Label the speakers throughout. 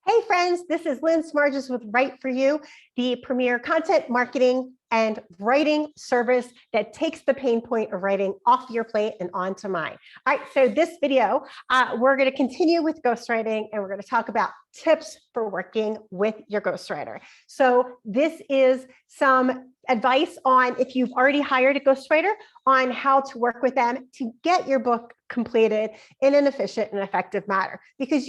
Speaker 1: Hey friends, this is Lynn Smarges with Write For You, the premier content marketing and writing service that takes the pain point of writing off your plate and onto mine. All right, so this video, we're going to continue with ghostwriting and we're going to talk about tips for working with your ghostwriter. So this is some advice on if you've already hired a ghostwriter on how to work with them to get your book completed in an efficient and effective manner. Because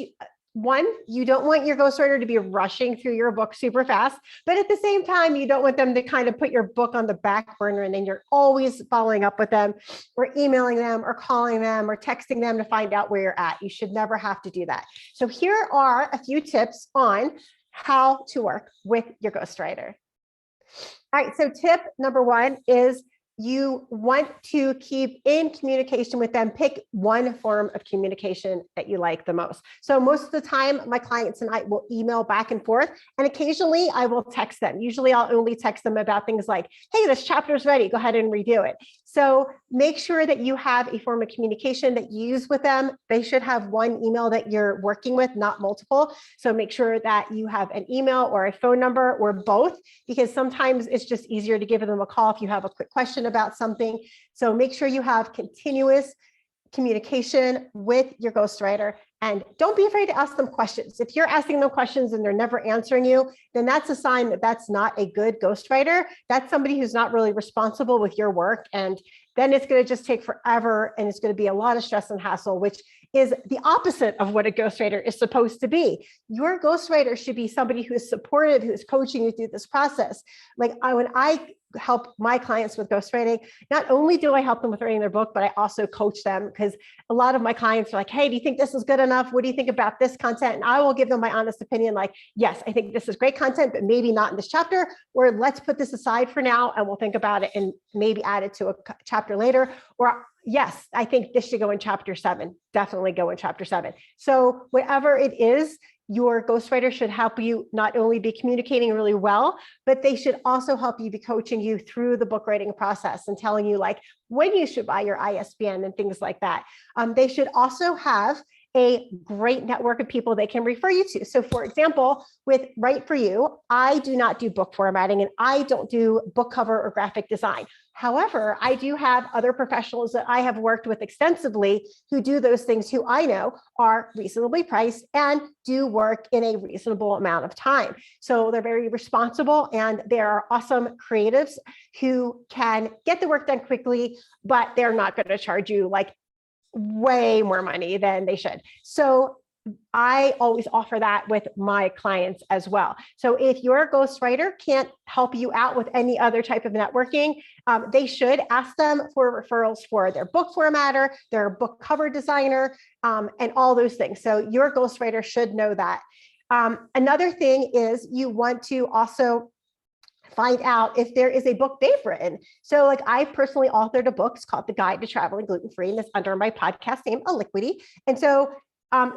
Speaker 1: you don't want your ghostwriter to be rushing through your book super fast, but at the same time, you don't want them to kind of put your book on the back burner and then you're always following up with them or emailing them or calling them or texting them to find out where you're at. You should never have to do that. So here are a few tips on how to work with your ghostwriter. All right, so tip number one is you want to keep in communication with them. Pick one form of communication that you like the most. So most of the time, my clients and I will email back and forth, and occasionally I will text them. Usually I'll only text them about things like, hey, this chapter is ready, go ahead and redo it. So make sure that you have a form of communication that you use with them. They should have one email that you're working with, not multiple. So make sure that you have an email or a phone number or both, because sometimes it's just easier to give them a call if you have a quick question about something. So make sure you have continuous communication with your ghostwriter, and don't be afraid to ask them questions. If you're asking them questions and they're never answering you, then that's a sign that that's not a good ghostwriter. That's somebody who's not really responsible with your work. And then it's going to just take forever and it's going to be a lot of stress and hassle, which is the opposite of what a ghostwriter is supposed to be. Your ghostwriter should be somebody who is supportive, who is coaching you through this process. Like when I help my clients with ghostwriting, not only do I help them with writing their book, but I also coach them, because a lot of my clients are like, hey, do you think this is good enough? What do you think about this content? And I will give them my honest opinion, like, yes, I think this is great content, but maybe not in this chapter, or let's put this aside for now and we'll think about it and maybe add it to a chapter later. Or yes, I think this should go in chapter 7, definitely go in chapter 7. So whatever it is, your ghostwriter should help you not only be communicating really well, but they should also help you be coaching you through the book writing process and telling you like when you should buy your ISBN and things like that. They should also have a great network of people they can refer you to. So for example, with Write For You, I do not do book formatting and I don't do book cover or graphic design. However, I do have other professionals that I have worked with extensively who do those things, who I know are reasonably priced and do work in a reasonable amount of time. So they're very responsible and they are awesome creatives who can get the work done quickly, but they're not going to charge you like way more money than they should. So I always offer that with my clients as well. So if your ghostwriter can't help you out with any other type of networking, they should ask them for referrals for their book formatter, their book cover designer, and all those things. So your ghostwriter should know that. Another thing is you want to also find out if there is a book they've written. So like I personally authored a book, it's called The Guide to Traveling Gluten-Free, and it's under my podcast name, Aliquity. And so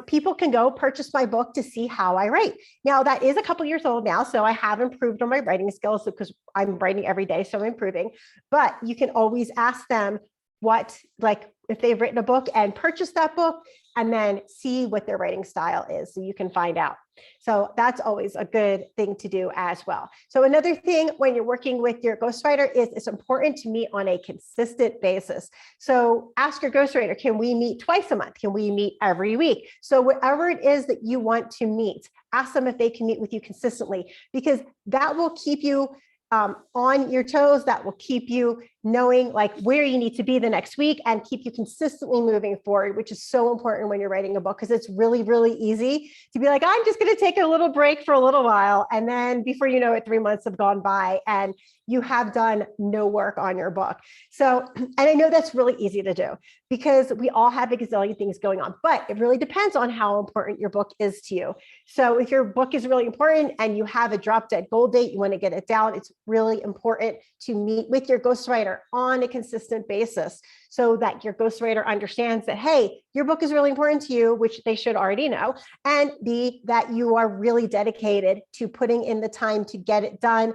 Speaker 1: people can go purchase my book to see how I write. Now that is a couple years old now, so I have improved on my writing skills because I'm writing every day, so I'm improving. But you can always ask them if they've written a book and purchase that book, and then see what their writing style is, so you can find out. So that's always a good thing to do as well. So another thing when you're working with your ghostwriter is it's important to meet on a consistent basis. So ask your ghostwriter, can we meet twice a month? Can we meet every week? So whatever it is that you want to meet, ask them if they can meet with you consistently, because that will keep you on your toes. That will keep you knowing like where you need to be the next week and keep you consistently moving forward, which is so important when you're writing a book, because it's really, really easy to be like, I'm just going to take a little break for a little while. And then before you know it, 3 months have gone by and you have done no work on your book. So, and I know that's really easy to do because we all have a gazillion things going on, but it really depends on how important your book is to you. So if your book is really important and you have a drop dead goal date, you want to get it down, it's really important to meet with your ghostwriter on a consistent basis so that your ghostwriter understands that, hey, your book is really important to you, which they should already know, and B, that you are really dedicated to putting in the time to get it done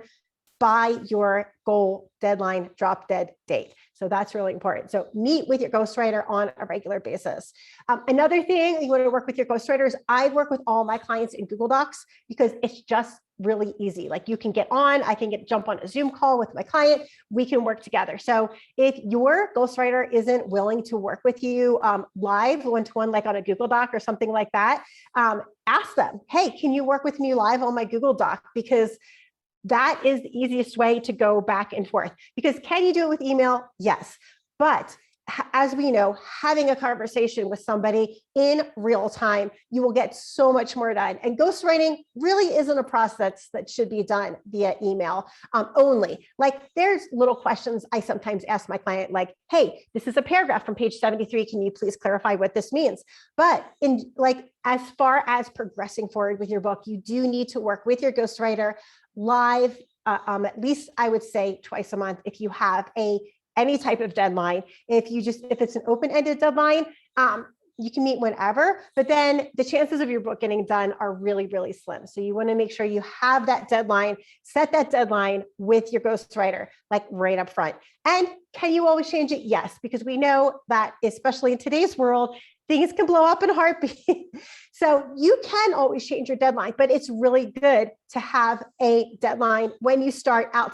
Speaker 1: by your goal deadline drop dead date. So that's really important. So meet with your ghostwriter on a regular basis. Another thing you want to work with your ghostwriters, I work with all my clients in Google Docs because it's just really easy. Like you can get on, I can jump on a Zoom call with my client, we can work together. So if your ghostwriter isn't willing to work with you live one-to-one, like on a Google Doc or something like that, ask them, hey, can you work with me live on my Google Doc? Because that is the easiest way to go back and forth. Because can you do it with email? Yes. But as we know, having a conversation with somebody in real time, you will get so much more done. And ghostwriting really isn't a process that should be done via email only. Like there's little questions I sometimes ask my client, like, hey, this is a paragraph from page 73. Can you please clarify what this means? But in like, as far as progressing forward with your book, you do need to work with your ghostwriter live, at least I would say twice a month if you have any type of deadline. If it's an open-ended deadline, you can meet whenever, but then the chances of your book getting done are really, really slim. So you want to make sure you have that deadline, set that deadline with your ghostwriter, like right up front. And can you always change it? Yes, because we know that especially in today's world, things can blow up in a heartbeat. So you can always change your deadline, but it's really good to have a deadline when you start out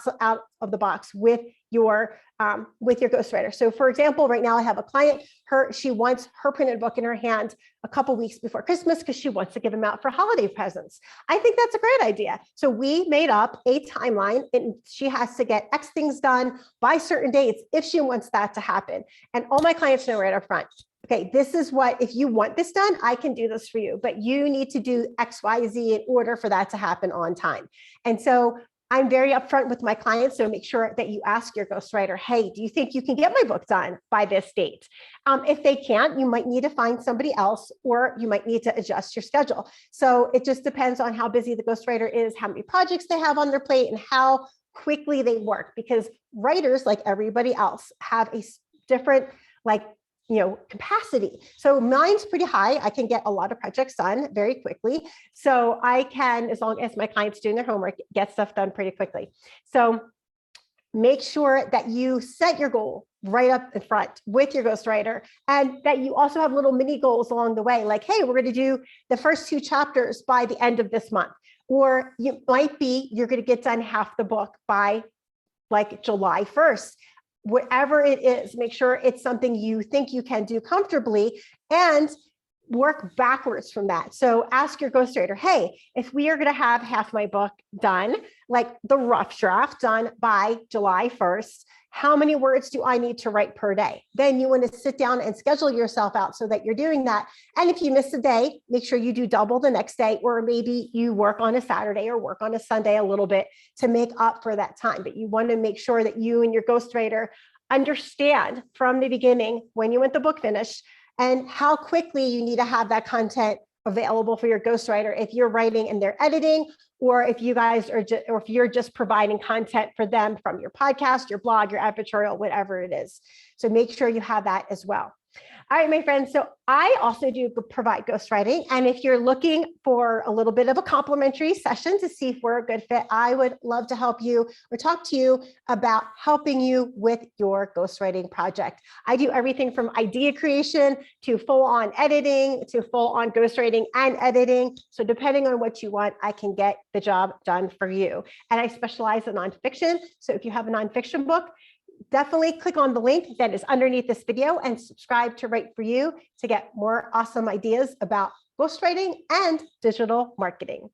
Speaker 1: of the box with your ghostwriter. So for example, right now I have a client, she wants her printed book in her hand a couple weeks before Christmas because she wants to give them out for holiday presents. I think that's a great idea. So we made up a timeline and she has to get X things done by certain dates if she wants that to happen. And all my clients know right up front, okay, this is what, if you want this done, I can do this for you, but you need to do X, Y, Z in order for that to happen on time. And so I'm very upfront with my clients, so make sure that you ask your ghostwriter, hey, do you think you can get my book done by this date? If they can't, you might need to find somebody else, or you might need to adjust your schedule. So it just depends on how busy the ghostwriter is, how many projects they have on their plate, and how quickly they work, because writers, like everybody else, have a different, capacity. So mine's pretty high. I can get a lot of projects done very quickly. So I can, as long as my client's doing their homework, get stuff done pretty quickly. So make sure that you set your goal right up in front with your ghostwriter, and that you also have little mini goals along the way. Like, hey, we're going to do the first 2 chapters by the end of this month. Or you're going to get done half the book by like July 1st. Whatever it is, make sure it's something you think you can do comfortably and work backwards from that. So ask your ghostwriter, hey, if we are going to have half my book done, like the rough draft done by July 1st, how many words do I need to write per day? Then you want to sit down and schedule yourself out so that you're doing that. And if you miss a day, make sure you do double the next day, or maybe you work on a Saturday or work on a Sunday a little bit to make up for that time. But you want to make sure that you and your ghostwriter understand from the beginning when you want the book finished and how quickly you need to have that content available for your ghostwriter if you're writing and they're editing, or if you guys are or if you're just providing content for them from your podcast, your blog, your advertorial, whatever it is. So make sure you have that as well. All right, my friends. So I also do provide ghostwriting. And if you're looking for a little bit of a complimentary session to see if we're a good fit, I would love to help you or talk to you about helping you with your ghostwriting project. I do everything from idea creation to full-on editing to full-on ghostwriting and editing. So depending on what you want, I can get the job done for you. And I specialize in nonfiction. So if you have a nonfiction book, definitely click on the link that is underneath this video and subscribe to Write For You to get more awesome ideas about ghostwriting and digital marketing.